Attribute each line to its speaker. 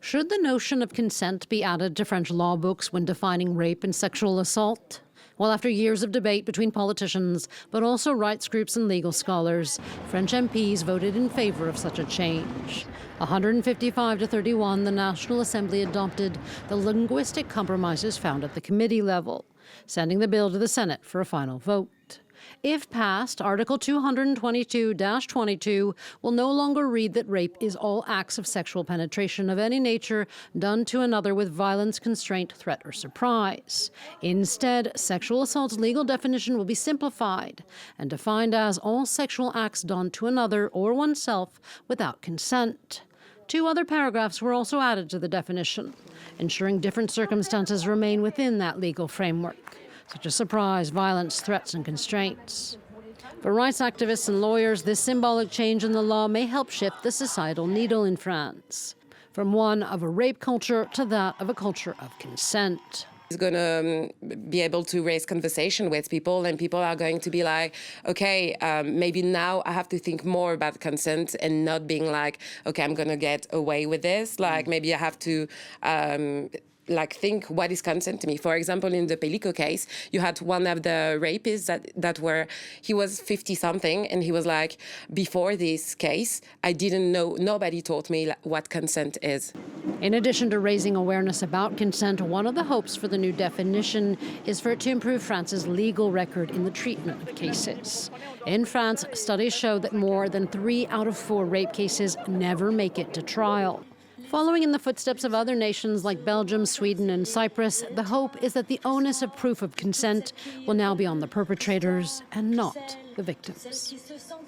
Speaker 1: Should the notion of consent be added to French law books when defining rape and sexual assault? Well, after years of debate between politicians, but also rights groups and legal scholars, French MPs voted in favor of such a change. 155 to 31, the National Assembly adopted the linguistic compromises found at the committee level, sending the bill to the Senate for a final vote. If passed, Article 222-22 will no longer read that rape is all acts of sexual penetration of any nature done to another with violence, constraint, threat, or surprise. Instead, sexual assault's legal definition will be simplified and defined as all sexual acts done to another or oneself without consent. 2 other paragraphs were also added to the definition, ensuring different circumstances remain within that legal framework, such as surprise, violence, threats, and constraints. For rights activists and lawyers, this symbolic change in the law may help shift the societal needle in France, from one of a rape culture to that of a culture of consent.
Speaker 2: It's going to be able to raise conversation with people, and people are going to be like, okay, maybe now I have to think more about consent and not being like, okay, I'm going to get away with this. Like, maybe I have to think what is consent to me. For example, in the Pelicot case, you had one of the rapists that were, he was 50-something, and he was like, before this case, I didn't know, nobody taught me what consent is.
Speaker 1: In addition to raising awareness about consent, one of the hopes for the new definition is for it to improve France's legal record in the treatment of cases. In France, studies show that more than 3 out of 4 rape cases never make it to trial. Following in the footsteps of other nations like Belgium, Sweden, and Cyprus, the hope is that the onus of proof of consent will now be on the perpetrators and not the victims.